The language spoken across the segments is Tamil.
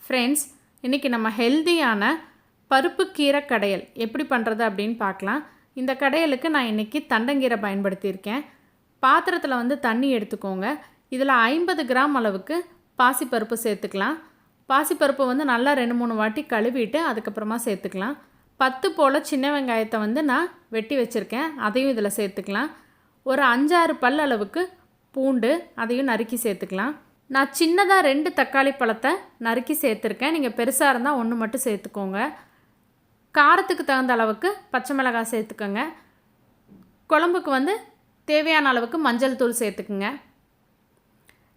ஃப்ரெண்ட்ஸ், இன்றைக்கி நம்ம ஹெல்தியான பருப்பு கீரை கடையல் எப்படி பண்ணுறது அப்படின்னு பார்க்கலாம். இந்த கடையலுக்கு நான் இன்றைக்கி தண்டங்கீரை பயன்படுத்தியிருக்கேன். பாத்திரத்தில் வந்து தண்ணி எடுத்துக்கோங்க. இதில் 50 கிராம் அளவுக்கு பாசிப்பருப்பு சேர்த்துக்கலாம். பாசிப்பருப்பு வந்து நல்லா 2-3 வாட்டி கழுவிட்டு அதுக்கப்புறமா சேர்த்துக்கலாம். 10 போல் சின்ன வெங்காயத்தை வந்து நான் வெட்டி வச்சுருக்கேன், அதையும் இதில் சேர்த்துக்கலாம். ஒரு 5-6 பல் அளவுக்கு பூண்டு, அதையும் நறுக்கி சேர்த்துக்கலாம். நான் சின்னதாக 2 தக்காளி பழத்தை நறுக்கி சேர்த்துருக்கேன். நீங்கள் பெருசாக இருந்தால் 1 மட்டும் சேர்த்துக்கோங்க. காரத்துக்கு தகுந்த அளவுக்கு பச்சை மிளகாய் சேர்த்துக்கோங்க. குழம்புக்கு வந்து தேவையான அளவுக்கு மஞ்சள் தூள் சேர்த்துக்குங்க.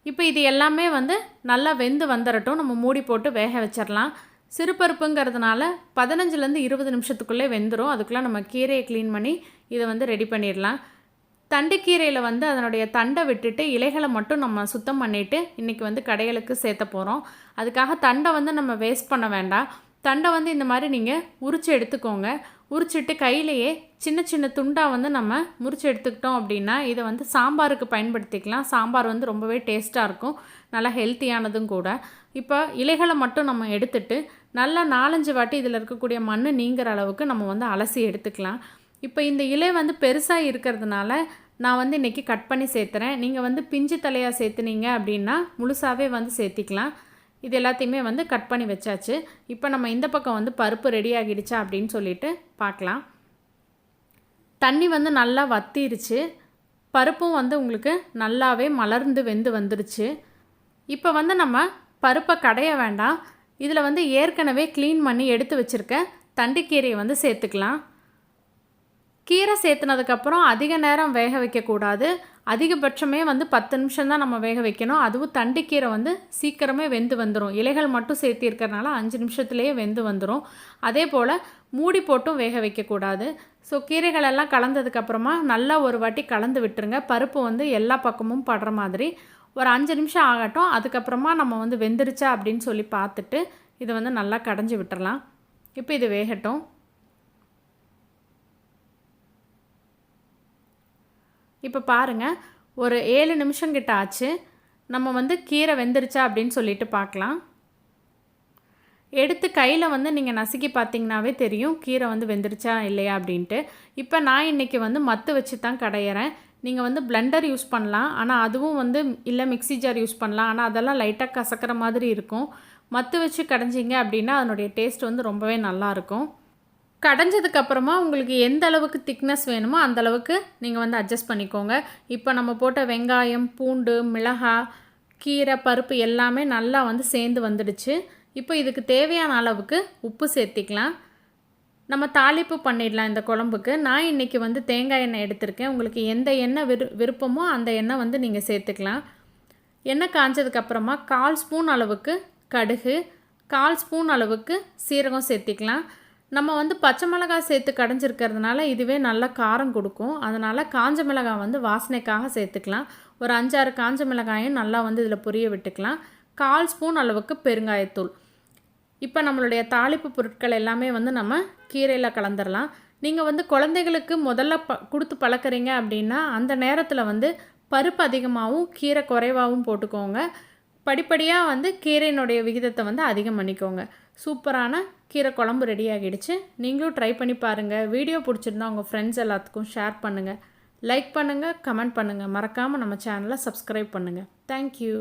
இப்போ இது எல்லாமே வந்து நல்லா வெந்து வந்துடட்டும். நம்ம மூடி போட்டு வேக வச்சிடலாம். சிறுபருப்புங்கிறதுனால 15லேருந்து 20 நிமிஷத்துக்குள்ளே வெந்துடும். அதுக்குள்ளே நம்ம கீரையை க்ளீன் பண்ணி இதை வந்து ரெடி பண்ணிடலாம். தண்டுக்கீரையில் வந்து அதனுடைய தண்டை விட்டுட்டு இலைகளை மட்டும் நம்ம சுத்தம் பண்ணிவிட்டு இன்றைக்கி வந்து கடையலுக்கு சேர்த்த போகிறோம். அதுக்காக தண்டை வந்து நம்ம வேஸ்ட் பண்ண வேண்டாம். தண்டை வந்து இந்த மாதிரி நீங்கள் உரித்து எடுத்துக்கோங்க. உரிச்சிட்டு கையிலையே சின்ன சின்ன துண்டாக வந்து நம்ம முறித்து எடுத்துக்கிட்டோம் அப்படின்னா இதை வந்து சாம்பாருக்கு பயன்படுத்திக்கலாம். சாம்பார் வந்து ரொம்பவே டேஸ்ட்டாக இருக்கும், நல்லா ஹெல்த்தியானதும் கூட. இப்போ இலைகளை மட்டும் நம்ம எடுத்துட்டு நல்லா 4-5 வாட்டி இதில் இருக்கக்கூடிய மண் நீங்கிற அளவுக்கு நம்ம வந்து அலசி எடுத்துக்கலாம். இப்போ இந்த இலை வந்து பெருசாக இருக்கிறதுனால நான் வந்து இன்றைக்கி கட் பண்ணி சேர்த்துறேன். நீங்கள் வந்து பிஞ்சு தலையாக சேர்த்துனீங்க அப்படின்னா முழுசாகவே வந்து சேர்த்திக்கலாம். இது எல்லாத்தையுமே வந்து கட் பண்ணி வச்சாச்சு. இப்போ நம்ம இந்த பக்கம் வந்து பருப்பு ரெடி ஆகிடுச்சா அப்படின்னு சொல்லிட்டு பார்க்கலாம். தண்ணி வந்து நல்லா வத்திருச்சு. பருப்பும் வந்து உங்களுக்கு நல்லாவே மலர்ந்து வெந்து வந்துருச்சு. இப்போ வந்து நம்ம பருப்பை கடைய வேண்டாம். இதில் வந்து ஏற்கனவே க்ளீன் பண்ணி எடுத்து வச்சுருக்க தண்டுக்கீரையை வந்து சேர்த்துக்கலாம். கீரை சேர்த்துனதுக்கப்புறம் அதிக நேரம் வேக வைக்கக்கூடாது. அதிகபட்சமே வந்து 10 நிமிஷம் தான் நம்ம வேக வைக்கணும். அதுவும் தண்டுக்கீரை வந்து சீக்கிரமே வெந்து வந்துடும். இலைகள் மட்டும் சேர்த்து இருக்கிறனால 5 நிமிஷத்துலேயே வெந்து வந்துடும். அதே போல் மூடி போட்டும் வேக வைக்கக்கூடாது. ஸோ கீரைகளெல்லாம் கலந்ததுக்கப்புறமா நல்லா ஒரு வாட்டி கலந்து விட்டுருங்க. பருப்பு வந்து எல்லா பக்கமும் படுற மாதிரி ஒரு 5 நிமிஷம் ஆகட்டும். அதுக்கப்புறமா நம்ம வந்து வெந்துருச்சா அப்படின்னு சொல்லி பார்த்துட்டு இதை வந்து நல்லா கடைஞ்சி விட்டுறலாம். இப்போ இது வேகட்டும். இப்போ பாருங்கள், ஒரு 7 நிமிஷம் கிட்ட ஆச்சு. நம்ம வந்து கீரை வெந்துருச்சா அப்படின்னு சொல்லிட்டு பார்க்கலாம். எடுத்து கையில் வந்து நீங்கள் நசுக்கி பார்த்தீங்கன்னாவே தெரியும் கீரை வந்து வெந்துருச்சா இல்லையா அப்படின்ட்டு. இப்போ நான் இன்றைக்கி வந்து மத்து வச்சு தான் கடையிறேன். நீங்கள் வந்து பிளெண்டர் யூஸ் பண்ணலாம், ஆனால் அதுவும் வந்து இல்லை மிக்ஸி ஜார் யூஸ் பண்ணலாம். ஆனால் அதெல்லாம் லைட்டாக கசக்கிற மாதிரி இருக்கும். மத்து வச்சு கடைஞ்சிங்க அப்படின்னா அதனுடைய டேஸ்ட் வந்து ரொம்பவே நல்லாயிருக்கும். கடைஞ்சதுக்கப்புறமா உங்களுக்கு எந்த அளவுக்கு திக்னஸ் வேணுமோ அந்த அளவுக்கு நீங்கள் வந்து அட்ஜஸ்ட் பண்ணிக்கோங்க. இப்போ நம்ம போட்ட வெங்காயம், பூண்டு, மிளகாய், கீரை, பருப்பு எல்லாமே நல்லா வந்து சேர்ந்து வந்துடுச்சு. இப்போ இதுக்கு தேவையான அளவுக்கு உப்பு சேர்த்திக்கலாம். நம்ம தாளிப்பு பண்ணிடலாம் இந்த குழம்புக்கு. நான் இன்றைக்கி வந்து தேங்காய் எண்ணெய் எடுத்திருக்கேன். உங்களுக்கு எந்த எண்ணெய் விருப்பமோ அந்த எண்ணெய் வந்து நீங்கள் சேர்த்துக்கலாம். எண்ணெய் காஞ்சதுக்கப்புறமா 1/4 ஸ்பூன் அளவுக்கு கடுகு, 1/4 ஸ்பூன் அளவுக்கு சீரகம் சேர்த்திக்கலாம். நம்ம வந்து பச்சை மிளகாய் சேர்த்து கடைஞ்சிருக்கிறதுனால இதுவே நல்லா காரம் கொடுக்கும். அதனால் காஞ்ச மிளகாய் வந்து வாசனைக்காக சேர்த்துக்கலாம். ஒரு 5-6 காஞ்ச மிளகாயும் நல்லா வந்து இதில் பொரிய விட்டுக்கலாம். 1/4 ஸ்பூன் அளவுக்கு பெருங்காயத்தூள். இப்போ நம்மளுடைய தாளிப்பு பொருட்கள் எல்லாமே வந்து நம்ம கீரையில் கலந்துடலாம். நீங்கள் வந்து குழந்தைகளுக்கு முதல்ல கொடுத்து பழக்கிறீங்க அப்படின்னா அந்த நேரத்தில் வந்து பருப்பு அதிகமாகவும் கீரை குறைவாகவும் போட்டுக்கோங்க. படிப்படியாக வந்து கீரையினுடைய விகிதத்தை வந்து அதிகம் பண்ணிக்கோங்க. சூப்பரான கீரை குழம்பு ரெடி ஆகிடுச்சு. நீங்களும் ட்ரை பண்ணி பாருங்கள். வீடியோ பிடிச்சிருந்தா உங்கள் ஃப்ரெண்ட்ஸ் எல்லாத்துக்கும் ஷேர் பண்ணுங்கள், லைக் பண்ணுங்கள், கமெண்ட் பண்ணுங்கள். மறக்காமல் நம்ம சேனலை சப்ஸ்கிரைப் பண்ணுங்கள். தேங்க்யூ.